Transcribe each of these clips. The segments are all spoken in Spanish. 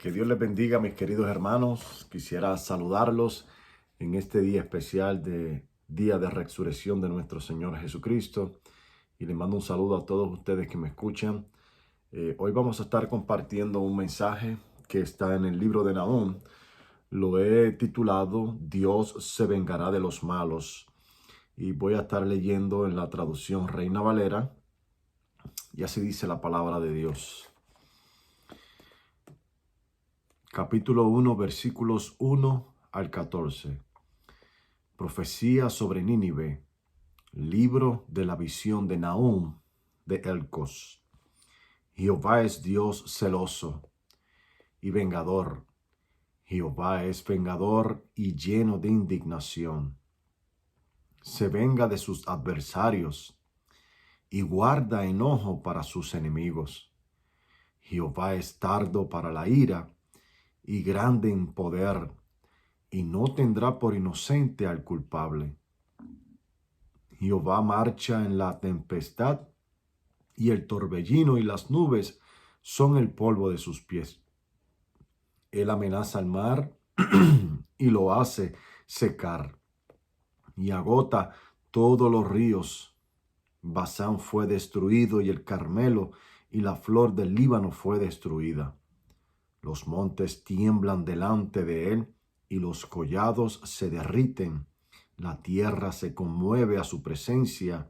Que Dios les bendiga, mis queridos hermanos. Quisiera saludarlos en este día especial de Día de Resurrección de nuestro Señor Jesucristo. Y les mando un saludo a todos ustedes que me escuchan. Hoy vamos a estar compartiendo un mensaje que está en el libro de Nahum. Lo he titulado Dios se vengará de los malos. Y voy a estar leyendo en la traducción Reina Valera. Y así dice la palabra de Dios. Capítulo 1, versículos 1 al 14. Profecía sobre Nínive. Libro de la visión de Nahum de Elcos. Jehová es Dios celoso y vengador. Jehová es vengador y lleno de indignación. Se venga de sus adversarios y guarda enojo para sus enemigos. Jehová es tardo para la ira y grande en poder, y no tendrá por inocente al culpable. Jehová marcha en la tempestad, y el torbellino y las nubes son el polvo de sus pies. Él amenaza al mar y lo hace secar, y agota todos los ríos. Basán fue destruido, y el Carmelo y la flor del Líbano fue destruida. Los montes tiemblan delante de él, y los collados se derriten. La tierra se conmueve a su presencia,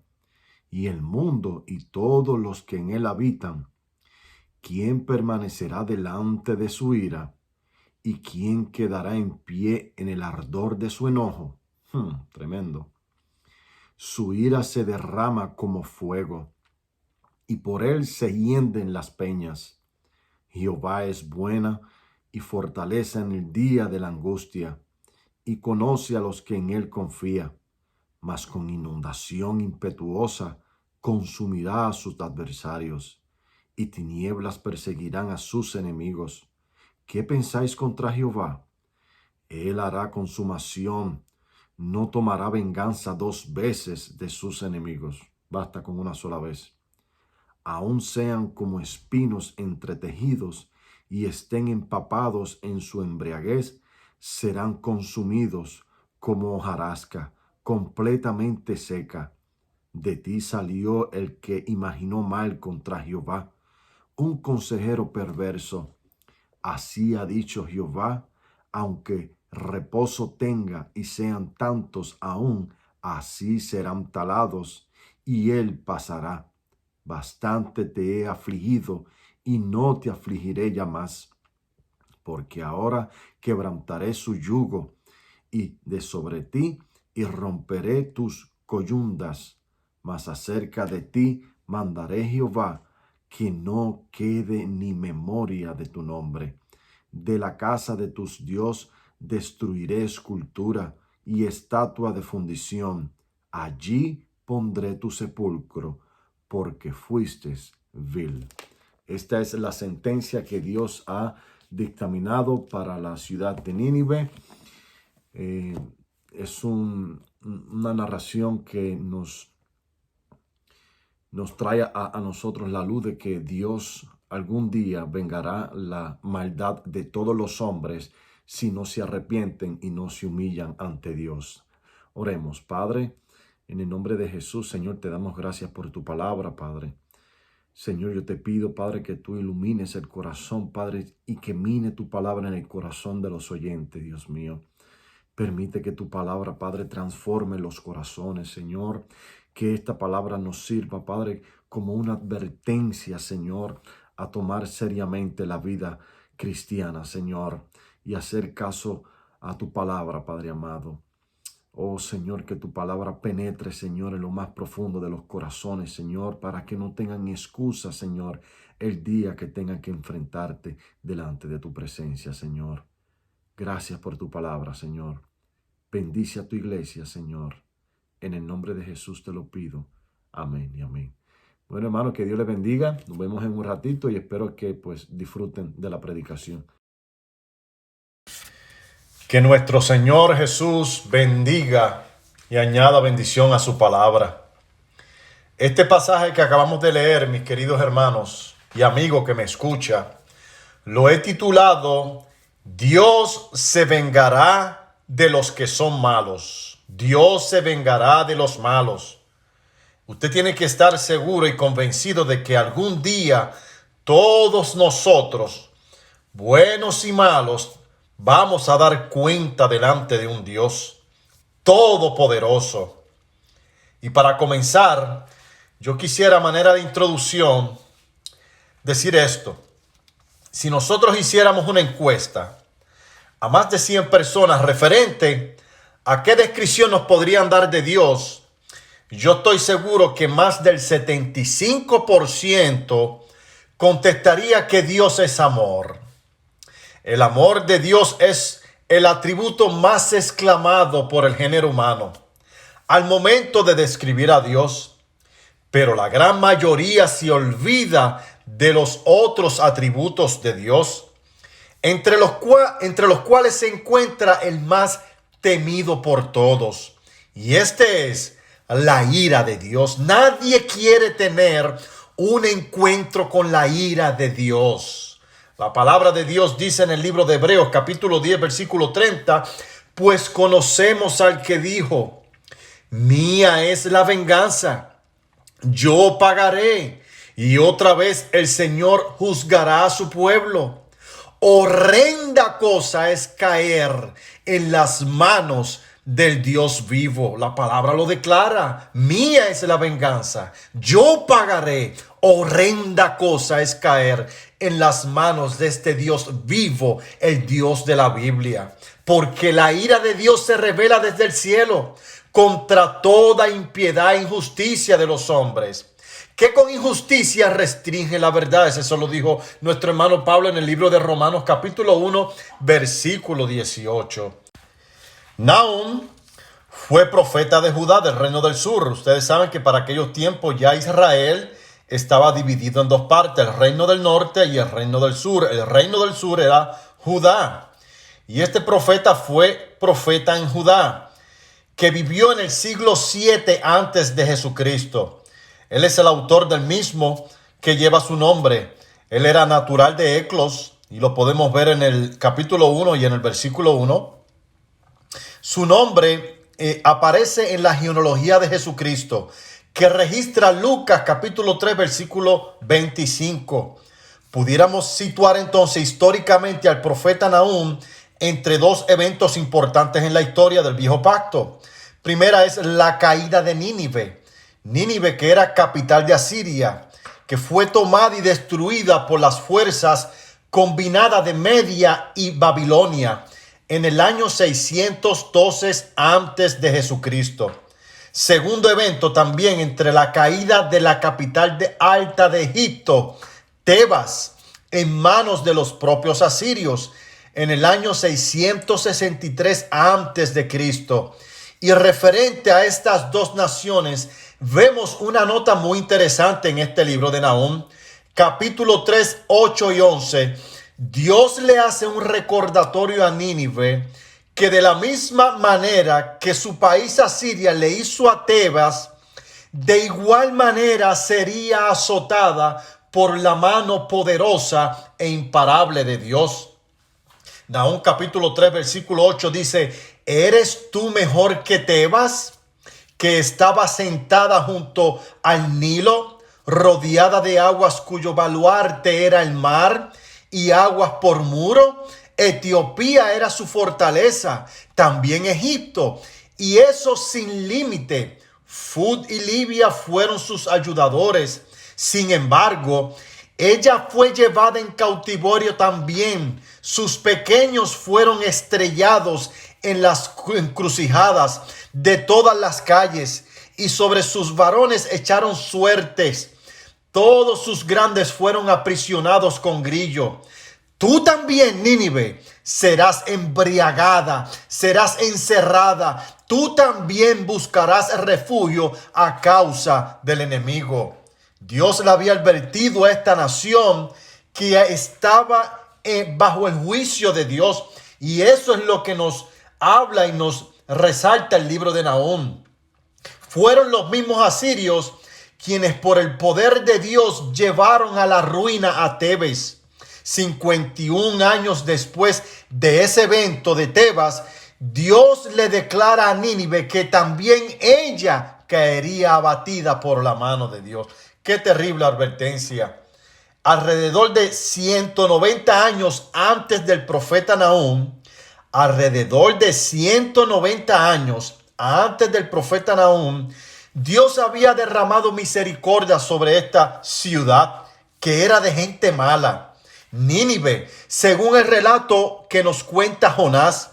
y el mundo y todos los que en él habitan. ¿Quién permanecerá delante de su ira? ¿Y quién quedará en pie en el ardor de su enojo? Tremendo. Su ira se derrama como fuego, y por él se hienden las peñas. Jehová es buena y fortaleza en el día de la angustia, y conoce a los que en él confía, mas con inundación impetuosa consumirá a sus adversarios, y tinieblas perseguirán a sus enemigos. ¿Qué pensáis contra Jehová? Él hará consumación, no tomará venganza 2 veces de sus enemigos. Basta con una sola vez. Aun sean como espinos entretejidos y estén empapados en su embriaguez, serán consumidos como hojarasca, completamente seca. De ti salió el que imaginó mal contra Jehová, un consejero perverso. Así ha dicho Jehová, aunque reposo tenga y sean tantos aún, así serán talados, y él pasará. Bastante te he afligido, y no te afligiré ya más, porque ahora quebrantaré su yugo, y de sobre ti, y romperé tus coyundas. Mas acerca de ti mandaré Jehová, que no quede ni memoria de tu nombre. De la casa de tus Dios destruiré escultura y estatua de fundición. Allí pondré tu sepulcro, porque fuiste vil. Esta es la sentencia que Dios ha dictaminado para la ciudad de Nínive. Es una narración que nos trae a nosotros la luz de que Dios algún día vengará la maldad de todos los hombres si no se arrepienten y no se humillan ante Dios. Oremos. Padre, en el nombre de Jesús, Señor, te damos gracias por tu palabra, Padre. Señor, yo te pido, Padre, que tú ilumines el corazón, Padre, y que mine tu palabra en el corazón de los oyentes, Dios mío. Permite que tu palabra, Padre, transforme los corazones, Señor. Que esta palabra nos sirva, Padre, como una advertencia, Señor, a tomar seriamente la vida cristiana, Señor, y hacer caso a tu palabra, Padre amado. Oh, Señor, que tu palabra penetre, Señor, en lo más profundo de los corazones, Señor, para que no tengan excusa, Señor, el día que tengan que enfrentarte delante de tu presencia, Señor. Gracias por tu palabra, Señor. Bendice a tu iglesia, Señor. En el nombre de Jesús te lo pido. Amén y amén. Bueno, hermanos, que Dios les bendiga. Nos vemos en un ratito y espero que disfruten de la predicación. Que nuestro Señor Jesús bendiga y añada bendición a su palabra. Este pasaje que acabamos de leer, mis queridos hermanos y amigos que me escucha, Lo he titulado Dios se vengará de los que son malos. Dios se vengará de los malos. Usted tiene que estar seguro y convencido de que algún día todos nosotros, buenos y malos, vamos a dar cuenta delante de un Dios todopoderoso. Y para comenzar, yo quisiera a manera de introducción decir esto. Si nosotros hiciéramos una encuesta a más de 100 personas referente a qué descripción nos podrían dar de Dios, yo estoy seguro que más del 75% contestaría que Dios es amor. El amor de Dios es el atributo más exclamado por el género humano al momento de describir a Dios, pero la gran mayoría se olvida de los otros atributos de Dios, entre los cuales se encuentra el más temido por todos, y este es la ira de Dios. Nadie quiere tener un encuentro con la ira de Dios. La palabra de Dios dice en el libro de Hebreos capítulo 10 versículo 30, pues conocemos al que dijo, mía es la venganza, yo pagaré. Y otra vez el Señor juzgará a su pueblo. Horrenda cosa es caer en las manos del Dios vivo. La palabra lo declara. Mía es la venganza, yo pagaré. Horrenda cosa es caer en las manos de este Dios vivo, el Dios de la Biblia. Porque la ira de Dios se revela desde el cielo contra toda impiedad e injusticia de los hombres, que con injusticia restringe la verdad. Eso lo dijo nuestro hermano Pablo en el libro de Romanos capítulo 1 versículo 18. Nahum fue profeta de Judá, del reino del sur. Ustedes saben que para aquellos tiempos ya Israel estaba dividido en dos partes, el reino del norte y el reino del sur. El reino del sur era Judá, y este profeta fue profeta en Judá, que vivió en el siglo 7 antes de Jesucristo. Él es el autor del mismo que lleva su nombre. Él era natural de Eclos, y lo podemos ver en el capítulo 1 y en el versículo 1. Su nombre aparece en la genealogía de Jesucristo, que registra Lucas capítulo 3 versículo 25. Pudiéramos situar entonces históricamente al profeta Nahum entre dos eventos importantes en la historia del viejo pacto. Primera es la caída de Nínive. Nínive, que era capital de Asiria, que fue tomada y destruida por las fuerzas combinadas de Media y Babilonia en el año 612 antes de Jesucristo. Segundo evento también entre la caída de la capital de alta de Egipto, Tebas, en manos de los propios asirios en el año 663 antes de Cristo. Y referente a estas dos naciones, vemos una nota muy interesante en este libro de Nahum, capítulo 3, 8 y 11. Dios le hace un recordatorio a Nínive que de la misma manera que su país Asiria le hizo a Tebas, de igual manera sería azotada por la mano poderosa e imparable de Dios. Nahum capítulo 3 versículo 8 dice, ¿eres tú mejor que Tebas, que estaba sentada junto al Nilo, rodeada de aguas cuyo baluarte era el mar y aguas por muro? Etiopía era su fortaleza, también Egipto, y eso sin límite. Fud y Libia fueron sus ayudadores. Sin embargo, ella fue llevada en cautiverio también. Sus pequeños fueron estrellados en las encrucijadas de todas las calles, y sobre sus varones echaron suertes. Todos sus grandes fueron aprisionados con grillo. Tú también, Nínive, serás embriagada, serás encerrada. Tú también buscarás refugio a causa del enemigo. Dios le había advertido a esta nación que estaba bajo el juicio de Dios. Y eso es lo que nos habla y nos resalta el libro de Nahum. Fueron los mismos asirios quienes por el poder de Dios llevaron a la ruina a Tebes. 51 años después de ese evento de Tebas, Dios le declara a Nínive que también ella caería abatida por la mano de Dios. Qué terrible advertencia. Alrededor de 190 años antes del profeta Nahum, Dios había derramado misericordia sobre esta ciudad que era de gente mala. Nínive, según el relato que nos cuenta Jonás,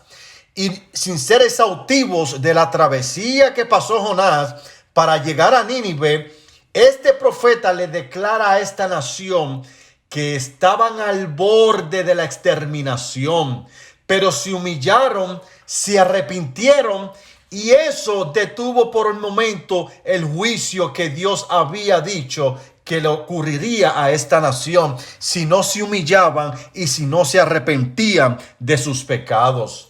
y sin ser exhaustivos de la travesía que pasó Jonás para llegar a Nínive, este profeta le declara a esta nación que estaban al borde de la exterminación, pero se humillaron, se arrepintieron, y eso detuvo por un momento el juicio que Dios había dicho que le ocurriría a esta nación si no se humillaban y si no se arrepentían de sus pecados.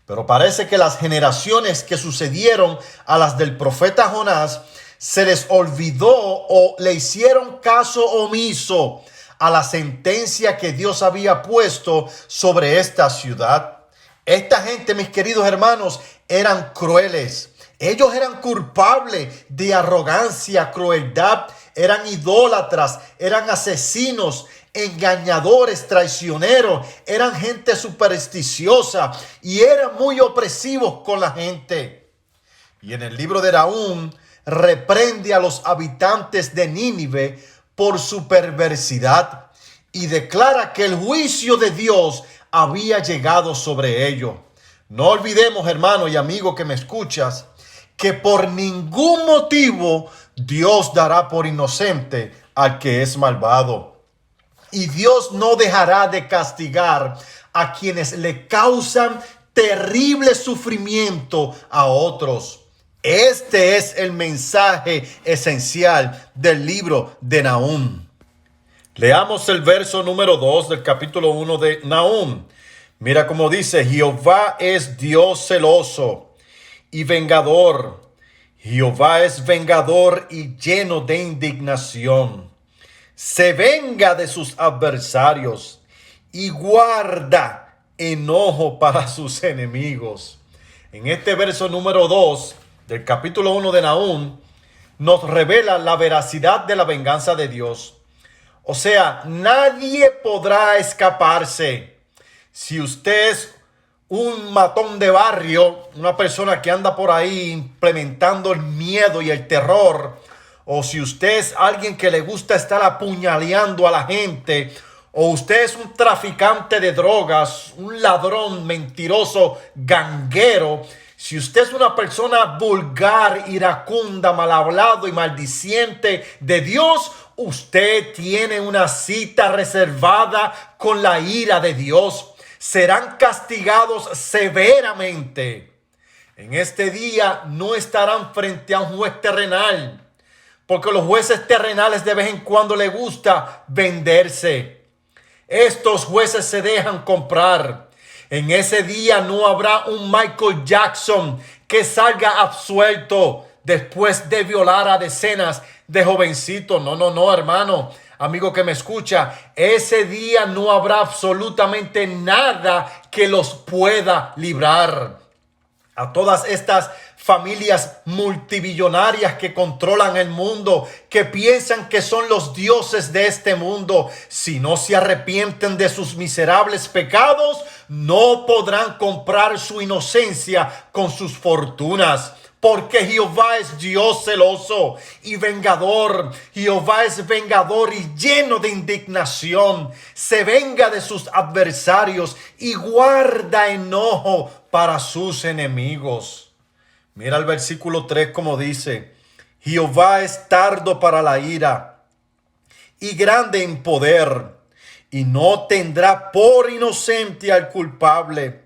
Pero parece que las generaciones que sucedieron a las del profeta Jonás se les olvidó o le hicieron caso omiso a la sentencia que Dios había puesto sobre esta ciudad. Esta gente, mis queridos hermanos, eran crueles. Ellos eran culpables de arrogancia, crueldad, eran idólatras, eran asesinos, engañadores, traicioneros, eran gente supersticiosa y eran muy opresivos con la gente. Y en el libro de Nahum reprende a los habitantes de Nínive por su perversidad y declara que el juicio de Dios había llegado sobre ellos. No olvidemos, hermano y amigo que me escuchas, que por ningún motivo Dios dará por inocente al que es malvado. Y Dios no dejará de castigar a quienes le causan terrible sufrimiento a otros. Este es el mensaje esencial del libro de Nahum. Leamos el verso número 2 del capítulo 1 de Nahum. Mira cómo dice: Jehová es Dios celoso y vengador. Jehová es vengador y lleno de indignación. Se venga de sus adversarios y guarda enojo para sus enemigos. En este verso número 2 del capítulo 1 de Nahum nos revela la veracidad de la venganza de Dios. O sea, nadie podrá escaparse. Si usted es un matón de barrio, una persona que anda por ahí implementando el miedo y el terror, o si usted es alguien que le gusta estar apuñaleando a la gente, o usted es un traficante de drogas, un ladrón, mentiroso, ganguero, si usted es una persona vulgar, iracunda, mal hablado y maldiciente de Dios, usted tiene una cita reservada con la ira de Dios. Serán castigados severamente. En este día no estarán frente a un juez terrenal, porque los jueces terrenales de vez en cuando les gusta venderse. Estos jueces se dejan comprar. En ese día no habrá un Michael Jackson que salga absuelto después de violar a decenas de jovencitos. No, hermano, amigo que me escucha. Ese día no habrá absolutamente nada que los pueda librar. A todas estas familias multimillonarias que controlan el mundo, que piensan que son los dioses de este mundo, si no se arrepienten de sus miserables pecados, no podrán comprar su inocencia con sus fortunas. Porque Jehová es Dios celoso y vengador. Jehová es vengador y lleno de indignación. Se venga de sus adversarios y guarda enojo para sus enemigos. Mira el versículo 3 como dice: Jehová es tardo para la ira y grande en poder, y no tendrá por inocente al culpable.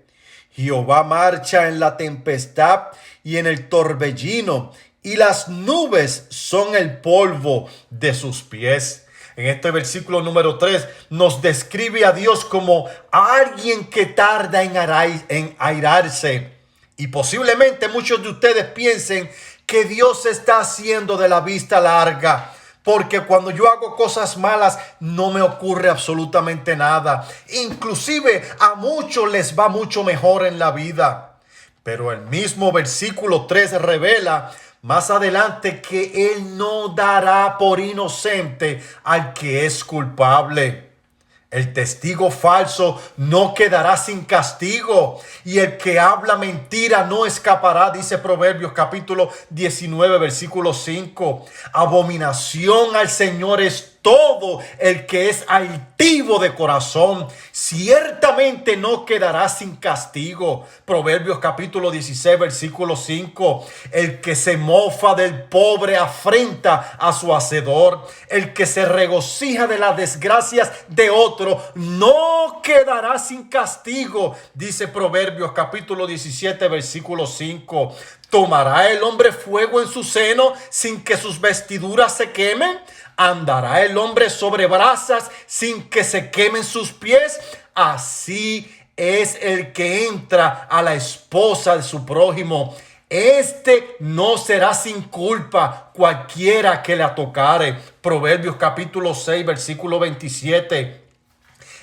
Jehová marcha en la tempestad y en el torbellino, y las nubes son el polvo de sus pies. En este versículo número 3 nos describe a Dios como alguien que tarda en airarse. Y posiblemente muchos de ustedes piensen que Dios está haciendo de la vista larga, porque cuando yo hago cosas malas no me ocurre absolutamente nada. Inclusive a muchos les va mucho mejor en la vida. Pero el mismo versículo 3 revela más adelante que Él no dará por inocente al que es culpable. El testigo falso no quedará sin castigo, y el que habla mentira no escapará, dice Proverbios capítulo 19, versículo 5. Abominación al Señor es todo el que es altivo de corazón, ciertamente no quedará sin castigo. Proverbios capítulo 16, versículo 5. El que se mofa del pobre afrenta a su hacedor. El que se regocija de las desgracias de otro no quedará sin castigo, dice Proverbios capítulo 17, versículo 5. ¿Tomará el hombre fuego en su seno sin que sus vestiduras se quemen? ¿Andará el hombre sobre brasas sin que se quemen sus pies? Así es el que entra a la esposa de su prójimo. Este no será sin culpa cualquiera que la tocare. Proverbios capítulo 6, versículo 27.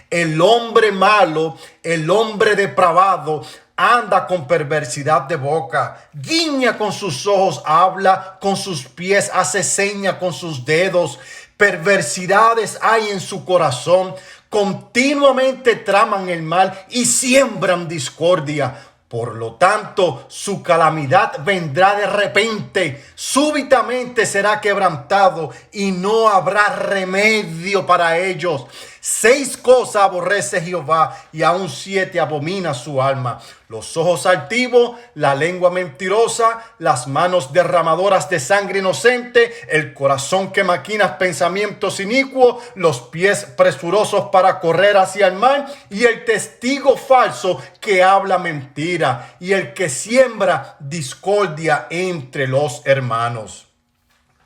El hombre malo, el hombre depravado, anda con perversidad de boca, guiña con sus ojos, habla con sus pies, hace seña con sus dedos. Perversidades hay en su corazón, continuamente traman el mal y siembran discordia. Por lo tanto, su calamidad vendrá de repente, súbitamente será quebrantado y no habrá remedio para ellos. 6 cosas aborrece Jehová y aún 7 abomina su alma: los ojos altivos, la lengua mentirosa, las manos derramadoras de sangre inocente, el corazón que maquina pensamientos inicuos, los pies presurosos para correr hacia el mal, y el testigo falso que habla mentira, y el que siembra discordia entre los hermanos.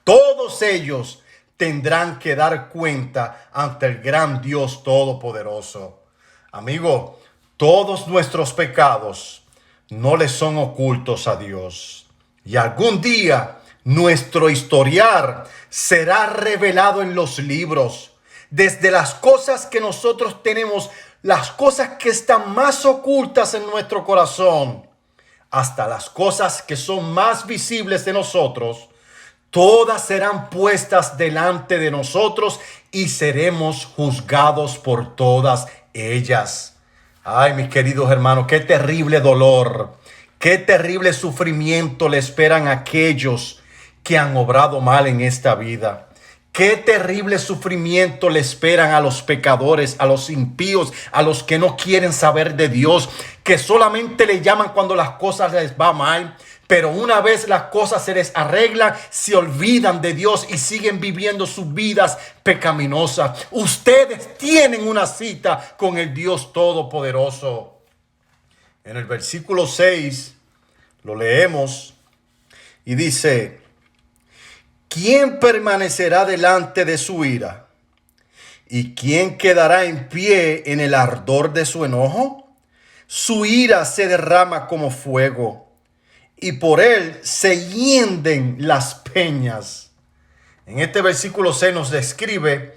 Todos ellos tendrán que dar cuenta ante el gran Dios Todopoderoso. Amigo, todos nuestros pecados no le son ocultos a Dios. Y algún día nuestro historial será revelado en los libros. Desde las cosas que nosotros tenemos, las cosas que están más ocultas en nuestro corazón, hasta las cosas que son más visibles de nosotros, todas serán puestas delante de nosotros y seremos juzgados por todas ellas. Ay, mis queridos hermanos, qué terrible dolor, qué terrible sufrimiento le esperan a aquellos que han obrado mal en esta vida. Qué terrible sufrimiento le esperan a los pecadores, a los impíos, a los que no quieren saber de Dios, que solamente le llaman cuando las cosas les va mal. Pero una vez las cosas se les arreglan, se olvidan de Dios y siguen viviendo sus vidas pecaminosas. Ustedes tienen una cita con el Dios Todopoderoso. En el versículo 6 lo leemos y dice: ¿quién permanecerá delante de su ira? ¿Y quién quedará en pie en el ardor de su enojo? Su ira se derrama como fuego, y por él se hienden las peñas. En este versículo 6 nos describe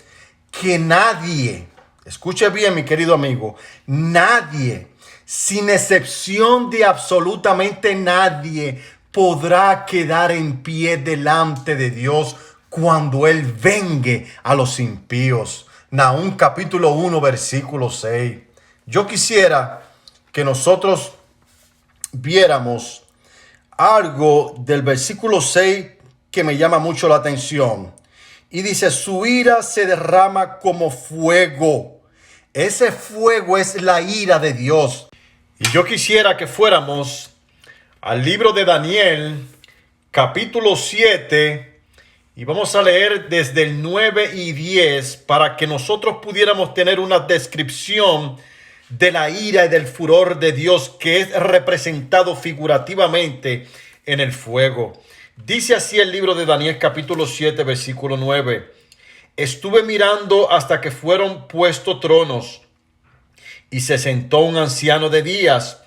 que nadie, escuche bien mi querido amigo, nadie, sin excepción de absolutamente nadie, podrá quedar en pie delante de Dios cuando Él vengue a los impíos. Nahum capítulo 1 versículo 6. Yo quisiera que nosotros viéramos algo del versículo 6 que me llama mucho la atención. Y dice: su ira se derrama como fuego. Ese fuego es la ira de Dios. Y yo quisiera que fuéramos al libro de Daniel, capítulo 7, y vamos a leer desde el 9 y 10 para que nosotros pudiéramos tener una descripción de la ira y del furor de Dios, que es representado figurativamente en el fuego. Dice así el libro de Daniel capítulo 7 versículo 9: estuve mirando hasta que fueron puestos tronos, y se sentó un anciano de días,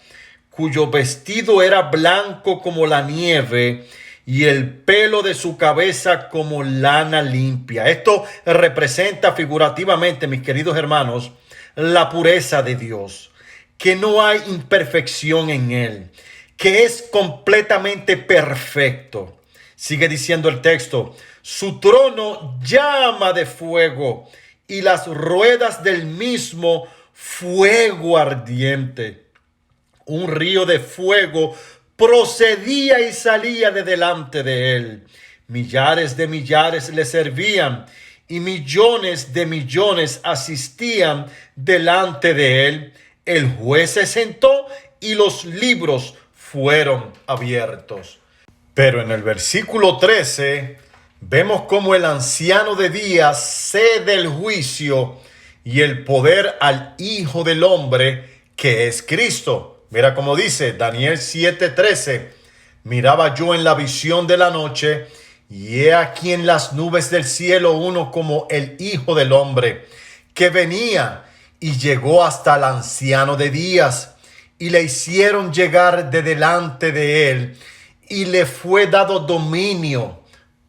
cuyo vestido era blanco como la nieve, y el pelo de su cabeza como lana limpia. Esto representa figurativamente, mis queridos hermanos, la pureza de Dios, que no hay imperfección en él, que es completamente perfecto. Sigue diciendo el texto, su trono llama de fuego y las ruedas del mismo fuego ardiente. Un río de fuego procedía y salía de delante de él. Millares de millares le servían y millones de millones asistían delante de él. El juez se sentó y los libros fueron abiertos. Pero en el versículo 13 vemos cómo el anciano de días cede el juicio y el poder al Hijo del Hombre, que es Cristo. Mira cómo dice Daniel 7:13. Miraba yo en la visión de la noche, y he aquí en las nubes del cielo uno como el Hijo del Hombre, que venía y llegó hasta el anciano de días, y le hicieron llegar de delante de él, y le fue dado dominio,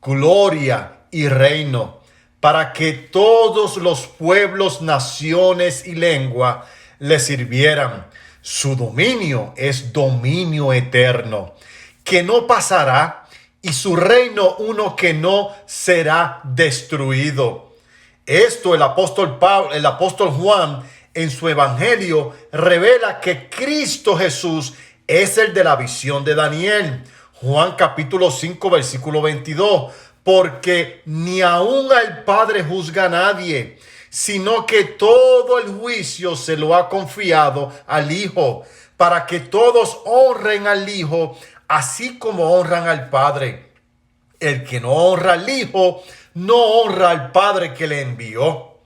gloria y reino, para que todos los pueblos, naciones y lengua le sirvieran. Su dominio es dominio eterno, que no pasará, y su reino uno que no será destruido. Esto el apóstol Juan en su evangelio revela que Cristo Jesús es el de la visión de Daniel. Juan capítulo 5 versículo 22. Porque ni aun al Padre juzga a nadie, sino que todo el juicio se lo ha confiado al Hijo, para que todos honren al Hijo, así como honran al Padre. El que no honra al Hijo, no honra al Padre que le envió.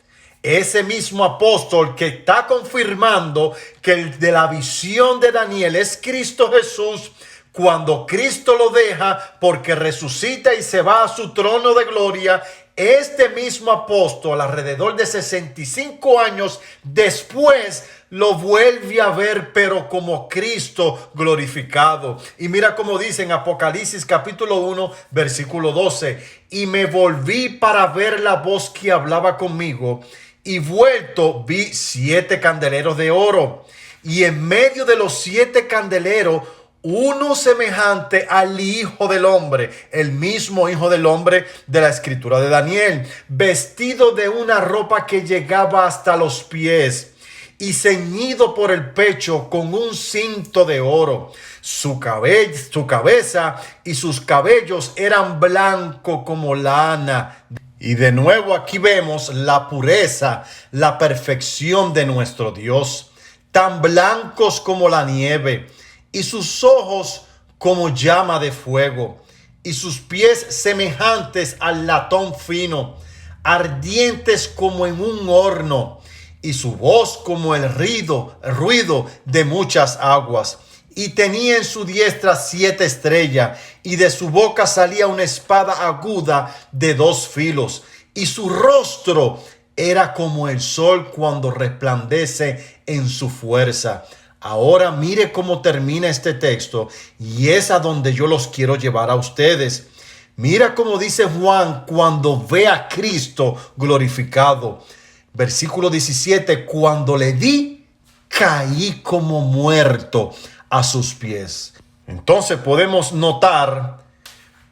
Ese mismo apóstol que está confirmando que el de la visión de Daniel es Cristo Jesús, cuando Cristo lo deja porque resucita y se va a su trono de gloria, este mismo apóstol, alrededor de 65 años después, lo vuelve a ver, pero como Cristo glorificado. Y mira cómo dice en Apocalipsis capítulo 1, versículo 12. Y me volví para ver la voz que hablaba conmigo, y vuelto vi 7 candeleros de oro, y en medio de los 7 candeleros, uno semejante al Hijo del Hombre, el mismo Hijo del Hombre de la escritura de Daniel, vestido de una ropa que llegaba hasta los pies y ceñido por el pecho con un cinto de oro. Su cabeza y sus cabellos eran blancos como lana. Y de nuevo aquí vemos la pureza, la perfección de nuestro Dios, tan blancos como la nieve, y sus ojos como llama de fuego, y sus pies semejantes al latón fino, ardientes como en un horno, y su voz como el ruido de muchas aguas. Y tenía en su diestra 7 estrellas, y de su boca salía una espada aguda de 2 filos, y su rostro era como el sol cuando resplandece en su fuerza. Ahora mire cómo termina este texto, y es a donde yo los quiero llevar a ustedes. Mira cómo dice Juan cuando ve a Cristo glorificado. Versículo 17, cuando le vi, caí como muerto a sus pies. Entonces podemos notar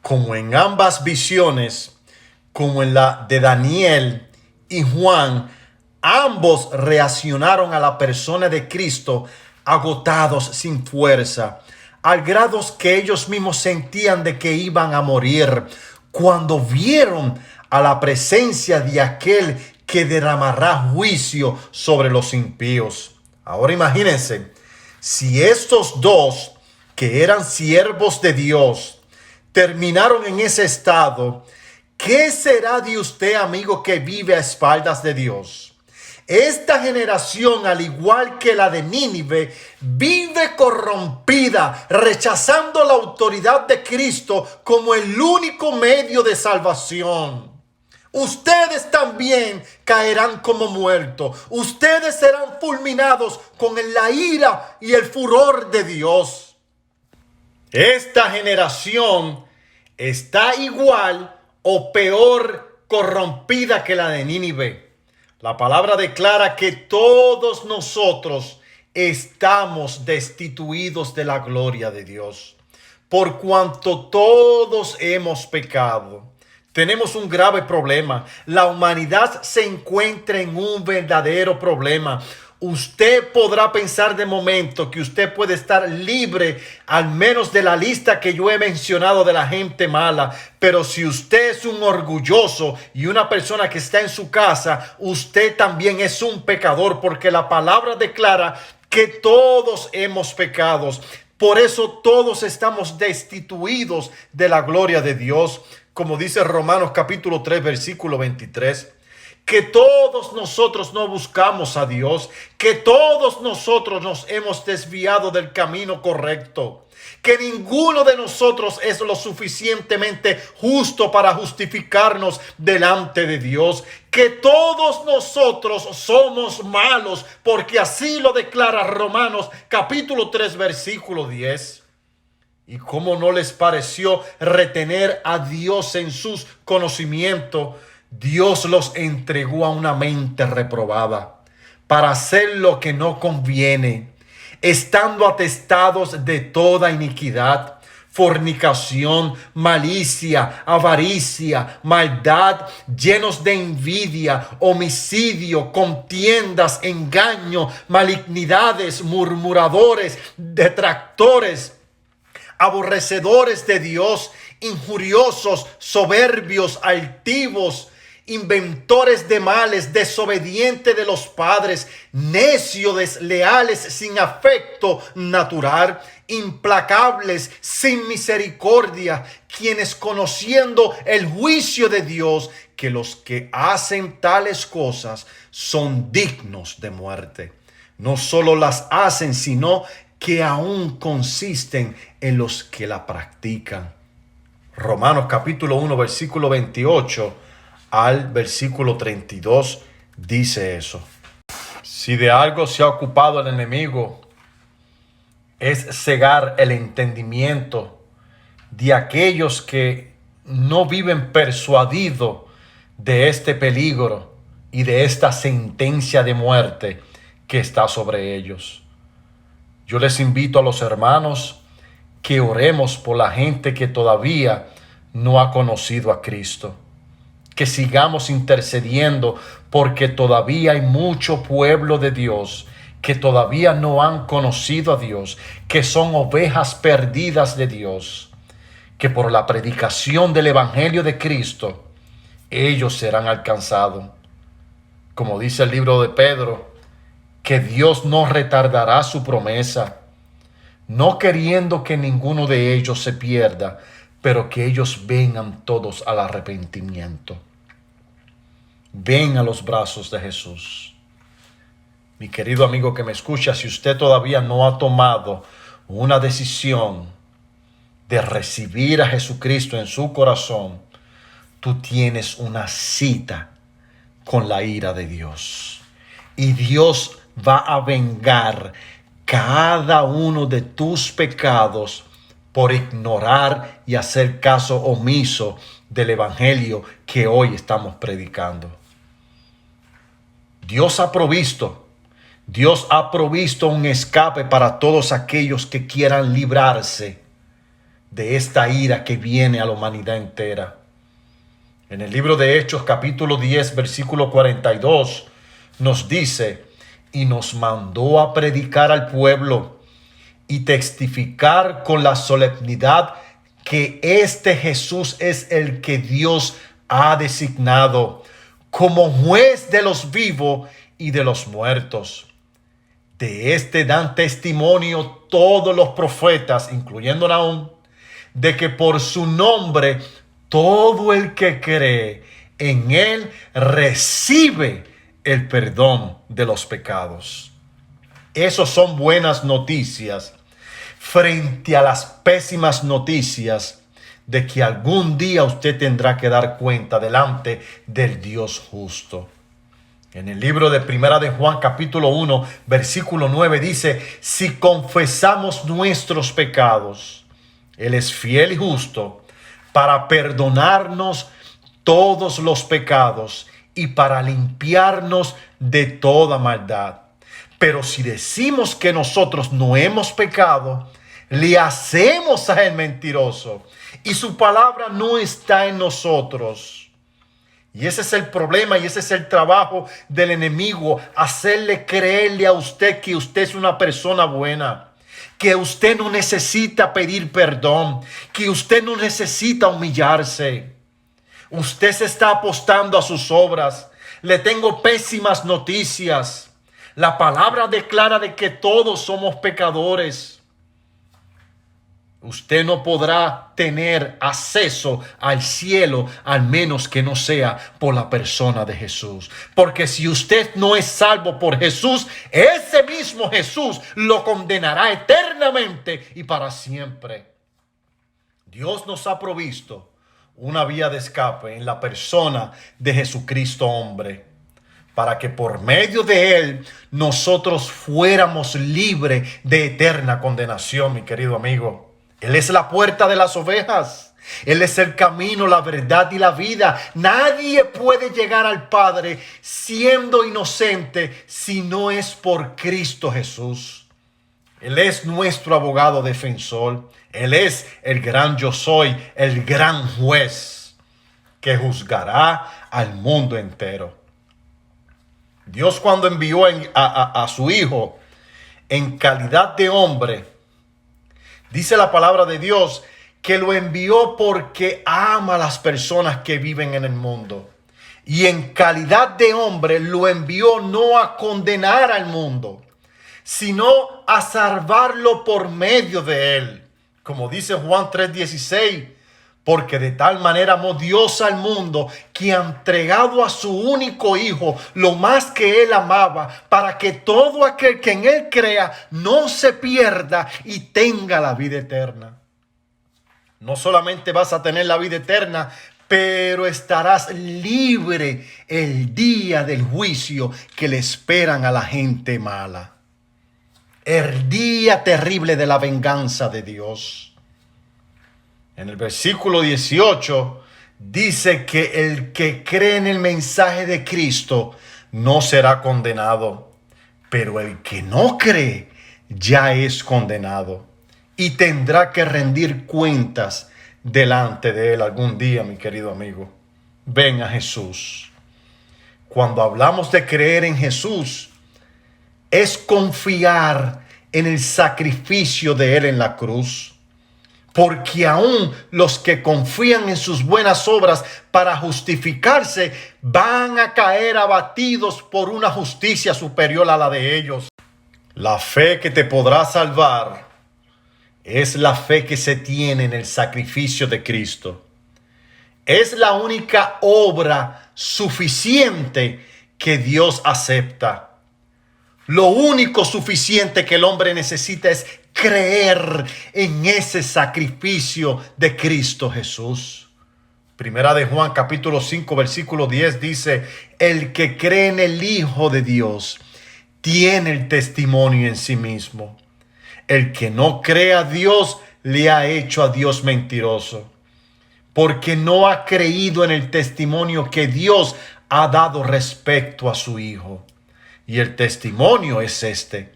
como en ambas visiones, como en la de Daniel y Juan, ambos reaccionaron a la persona de Cristo agotados, sin fuerza, al grado que ellos mismos sentían de que iban a morir, cuando vieron a la presencia de aquel que derramará juicio sobre los impíos. Ahora imagínense, si estos dos que eran siervos de Dios terminaron en ese estado, ¿qué será de usted, amigo, que vive a espaldas de Dios? Esta generación, al igual que la de Nínive, vive corrompida, rechazando la autoridad de Cristo como el único medio de salvación. Ustedes también caerán como muertos. Ustedes serán fulminados con la ira y el furor de Dios. Esta generación está igual o peor corrompida que la de Nínive. La palabra declara que todos nosotros estamos destituidos de la gloria de Dios. Por cuanto todos hemos pecado, tenemos un grave problema. La humanidad se encuentra en un verdadero problema. Usted podrá pensar de momento que usted puede estar libre al menos de la lista que yo he mencionado de la gente mala. Pero si usted es un orgulloso y una persona que está en su casa, usted también es un pecador, porque la palabra declara que todos hemos pecado. Por eso todos estamos destituidos de la gloria de Dios. Como dice Romanos capítulo 3, versículo 23. Que todos nosotros no buscamos a Dios, que todos nosotros nos hemos desviado del camino correcto, que ninguno de nosotros es lo suficientemente justo para justificarnos delante de Dios, que todos nosotros somos malos, porque así lo declara Romanos capítulo 3, versículo 10. ¿Y cómo no les pareció retener a Dios en sus conocimientos? Dios los entregó a una mente reprobada para hacer lo que no conviene, estando atestados de toda iniquidad, fornicación, malicia, avaricia, maldad, llenos de envidia, homicidio, contiendas, engaño, malignidades, murmuradores, detractores, aborrecedores de Dios, injuriosos, soberbios, altivos, inventores de males, desobedientes de los padres, necios, desleales, sin afecto natural, implacables, sin misericordia, quienes conociendo el juicio de Dios, que los que hacen tales cosas son dignos de muerte. No solo las hacen, sino que aún consisten en los que la practican. Romanos capítulo 1, versículo 28 al versículo 32 dice eso. Si de algo se ha ocupado el enemigo, es cegar el entendimiento de aquellos que no viven persuadidos de este peligro y de esta sentencia de muerte que está sobre ellos. Yo les invito a los hermanos que oremos por la gente que todavía no ha conocido a Cristo. Que sigamos intercediendo porque todavía hay mucho pueblo de Dios que todavía no han conocido a Dios, que son ovejas perdidas de Dios, que por la predicación del Evangelio de Cristo ellos serán alcanzados. Como dice el libro de Pedro, que Dios no retardará su promesa, no queriendo que ninguno de ellos se pierda, pero que ellos vengan todos al arrepentimiento. Ven a los brazos de Jesús. Mi querido amigo que me escucha, si usted todavía no ha tomado una decisión de recibir a Jesucristo en su corazón, tú tienes una cita con la ira de Dios. Y Dios va a vengar cada uno de tus pecados por ignorar y hacer caso omiso del evangelio que hoy estamos predicando. Dios ha provisto un escape para todos aquellos que quieran librarse de esta ira que viene a la humanidad entera. En el libro de Hechos, capítulo 10, versículo 42, nos dice: y nos mandó a predicar al pueblo y testificar con la solemnidad que este Jesús es el que Dios ha designado como juez de los vivos y de los muertos. De este dan testimonio todos los profetas, incluyendo Nahum, de que por su nombre todo el que cree en él recibe el perdón de los pecados. Esas son buenas noticias frente a las pésimas noticias de que algún día usted tendrá que dar cuenta delante del Dios justo. En el libro de Primera de Juan, capítulo 1, versículo 9 dice: si confesamos nuestros pecados, Él es fiel y justo para perdonarnos todos los pecados y para limpiarnos de toda maldad. Pero si decimos que nosotros no hemos pecado, le hacemos a él mentiroso y su palabra no está en nosotros. Y ese es el problema y ese es el trabajo del enemigo, hacerle creerle a usted que usted es una persona buena, que usted no necesita pedir perdón, que usted no necesita humillarse. Usted se está apostando a sus obras. Le tengo pésimas noticias. La palabra declara de que todos somos pecadores. Usted no podrá tener acceso al cielo al menos que no sea por la persona de Jesús. Porque si usted no es salvo por Jesús, ese mismo Jesús lo condenará eternamente y para siempre. Dios nos ha provisto una vía de escape en la persona de Jesucristo hombre, para que por medio de él nosotros fuéramos libres de eterna condenación, mi querido amigo. Él es la puerta de las ovejas. Él es el camino, la verdad y la vida. Nadie puede llegar al Padre siendo inocente si no es por Cristo Jesús. Él es nuestro abogado defensor. Él es el gran yo soy, el gran juez que juzgará al mundo entero. Dios, cuando envió a su Hijo en calidad de hombre, dice la palabra de Dios que lo envió porque ama a las personas que viven en el mundo. Y en calidad de hombre lo envió no a condenar al mundo, sino a salvarlo por medio de él. Como dice Juan 3:16, porque de tal manera amó Dios al mundo que ha entregado a su único Hijo lo más que él amaba, para que todo aquel que en él crea no se pierda y tenga la vida eterna. No solamente vas a tener la vida eterna, pero estarás libre el día del juicio que le esperan a la gente mala. El día terrible de la venganza de Dios. En el versículo 18 dice que el que cree en el mensaje de Cristo no será condenado, pero el que no cree ya es condenado y tendrá que rendir cuentas delante de él algún día, mi querido amigo. Ven a Jesús. Cuando hablamos de creer en Jesús, es confiar en el sacrificio de él en la cruz. Porque aún los que confían en sus buenas obras para justificarse van a caer abatidos por una justicia superior a la de ellos. La fe que te podrá salvar es la fe que se tiene en el sacrificio de Cristo. Es la única obra suficiente que Dios acepta. Lo único suficiente que el hombre necesita es creer en ese sacrificio de Cristo Jesús. Primera de Juan capítulo 5 versículo 10 dice: el que cree en el Hijo de Dios tiene el testimonio en sí mismo. El que no cree a Dios le ha hecho a Dios mentiroso, porque no ha creído en el testimonio que Dios ha dado respecto a su Hijo. Y el testimonio es este: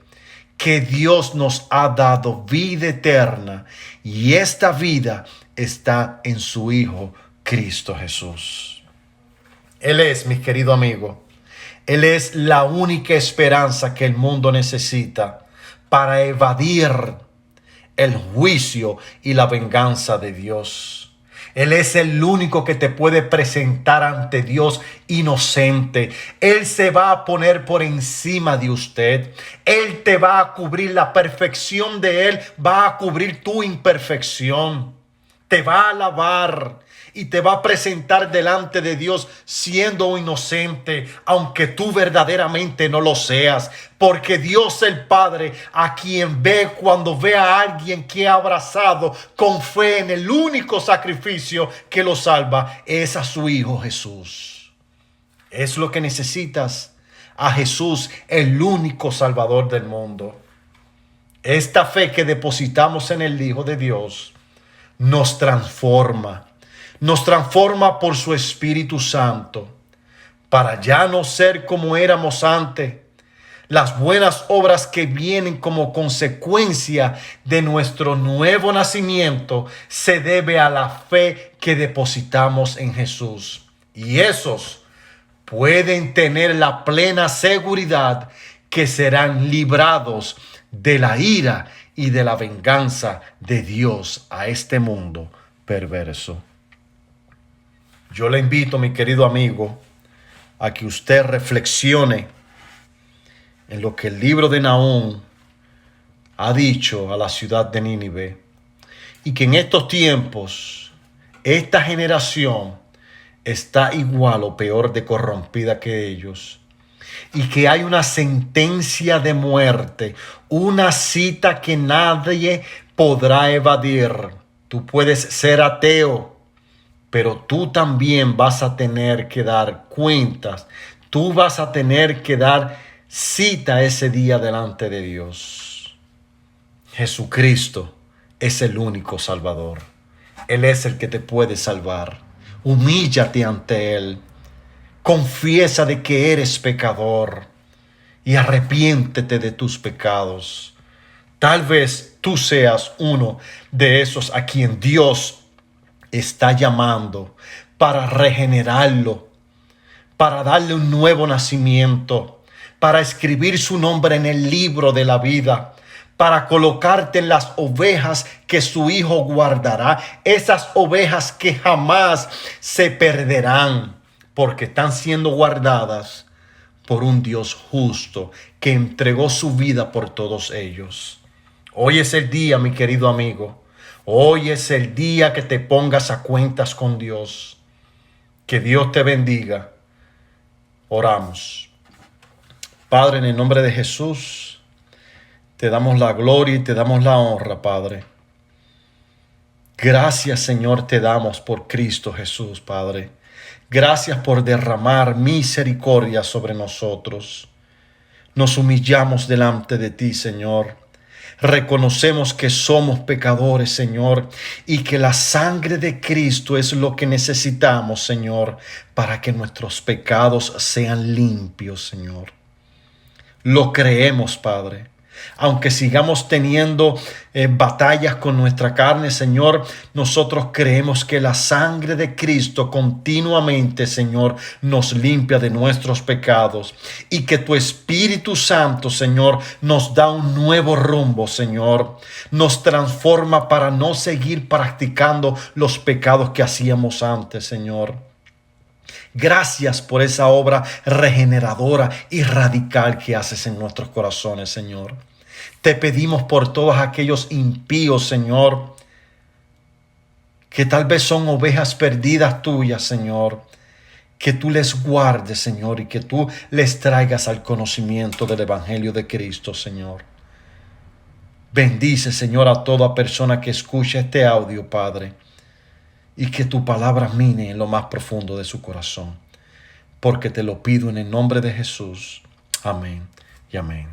que Dios nos ha dado vida eterna, y esta vida está en su Hijo Cristo Jesús. Él es, mi querido amigo, Él es la única esperanza que el mundo necesita para evadir el juicio y la venganza de Dios. Él es el único que te puede presentar ante Dios inocente. Él se va a poner por encima de usted. Él te va a cubrir. La perfección de Él va a cubrir tu imperfección. Te va a lavar y te va a presentar delante de Dios siendo inocente, aunque tú verdaderamente no lo seas. Porque Dios el Padre, a quien ve cuando ve a alguien que ha abrazado con fe en el único sacrificio que lo salva, es a su Hijo Jesús. Es lo que necesitas, a Jesús, el único Salvador del mundo. Esta fe que depositamos en el Hijo de Dios nos transforma, nos transforma por su Espíritu Santo para ya no ser como éramos antes. Las buenas obras que vienen como consecuencia de nuestro nuevo nacimiento se debe a la fe que depositamos en Jesús. Y esos pueden tener la plena seguridad que serán librados de la ira y de la venganza de Dios a este mundo perverso. Yo le invito, mi querido amigo, a que usted reflexione en lo que el libro de Nahum ha dicho a la ciudad de Nínive, y que en estos tiempos esta generación está igual o peor de corrompida que ellos, y que hay una sentencia de muerte, una cita que nadie podrá evadir. Tú puedes ser ateo, pero tú también vas a tener que dar cuentas. Tú vas a tener que dar cita ese día delante de Dios. Jesucristo es el único Salvador. Él es el que te puede salvar. Humíllate ante Él. Confiesa de que eres pecador y arrepiéntete de tus pecados. Tal vez tú seas uno de esos a quien Dios está llamando para regenerarlo, para darle un nuevo nacimiento, para escribir su nombre en el libro de la vida, para colocarte en las ovejas que su Hijo guardará, esas ovejas que jamás se perderán, porque están siendo guardadas por un Dios justo que entregó su vida por todos ellos. Hoy es el día, mi querido amigo. Hoy es el día que te pongas a cuentas con Dios. Que Dios te bendiga. Oramos. Padre, en el nombre de Jesús, te damos la gloria y te damos la honra, Padre. Gracias, Señor, te damos por Cristo Jesús, Padre. Gracias por derramar misericordia sobre nosotros. Nos humillamos delante de ti, Señor. Reconocemos que somos pecadores, Señor, y que la sangre de Cristo es lo que necesitamos, Señor, para que nuestros pecados sean limpios, Señor. Lo creemos, Padre. Aunque sigamos teniendo batallas con nuestra carne, Señor, nosotros creemos que la sangre de Cristo continuamente, Señor, nos limpia de nuestros pecados, y que tu Espíritu Santo, Señor, nos da un nuevo rumbo, Señor. Nos transforma para no seguir practicando los pecados que hacíamos antes, Señor. Gracias por esa obra regeneradora y radical que haces en nuestros corazones, Señor. Te pedimos por todos aquellos impíos, Señor, que tal vez son ovejas perdidas tuyas, Señor, que tú les guardes, Señor, y que tú les traigas al conocimiento del Evangelio de Cristo, Señor. Bendice, Señor, a toda persona que escuche este audio, Padre, y que tu palabra mine en lo más profundo de su corazón, porque te lo pido en el nombre de Jesús. Amén y amén.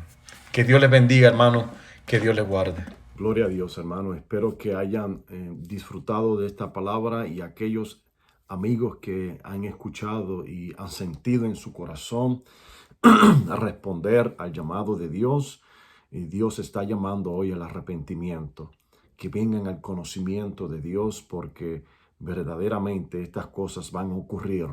Que Dios les bendiga, hermano, que Dios les guarde. Gloria a Dios, hermano. Espero que hayan disfrutado de esta palabra, y aquellos amigos que han escuchado y han sentido en su corazón a responder al llamado de Dios. Y Dios está llamando hoy al arrepentimiento, que vengan al conocimiento de Dios, porque verdaderamente estas cosas van a ocurrir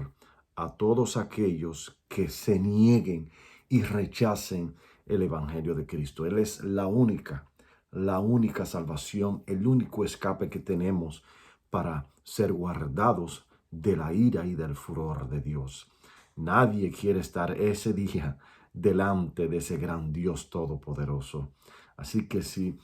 a todos aquellos que se nieguen y rechacen el Evangelio de Cristo. Él es la única salvación, el único escape que tenemos para ser guardados de la ira y del furor de Dios. Nadie quiere estar ese día delante de ese gran Dios todopoderoso. Así que si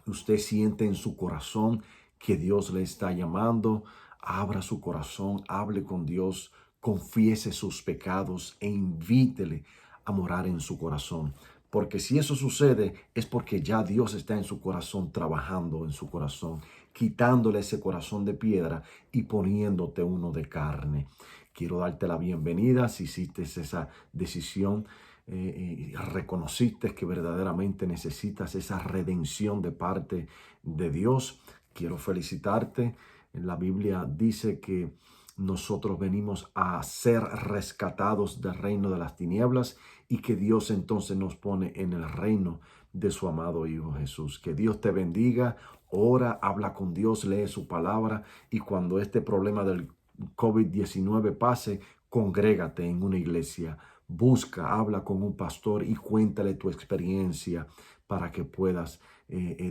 usted siente en su corazón que Dios le está llamando, abra su corazón, hable con Dios, confiese sus pecados e invítele a morar en su corazón. Porque si eso sucede, es porque ya Dios está en su corazón, trabajando en su corazón, quitándole ese corazón de piedra y poniéndote uno de carne. Quiero darte la bienvenida si hiciste esa decisión y reconociste que verdaderamente necesitas esa redención de parte de Dios. Quiero felicitarte. La Biblia dice que nosotros venimos a ser rescatados del reino de las tinieblas y que Dios entonces nos pone en el reino de su amado Hijo Jesús. Que Dios te bendiga, ora, habla con Dios, lee su palabra, y cuando este problema del COVID-19 pase, congrégate en una iglesia, busca, habla con un pastor y cuéntale tu experiencia para que puedas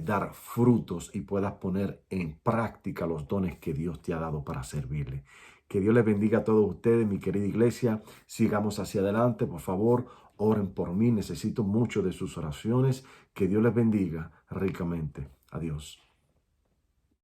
dar frutos y puedas poner en práctica los dones que Dios te ha dado para servirle. Que Dios les bendiga a todos ustedes, mi querida iglesia. Sigamos hacia adelante, por favor. Oren por mí, necesito mucho de sus oraciones. Que Dios les bendiga ricamente. Adiós.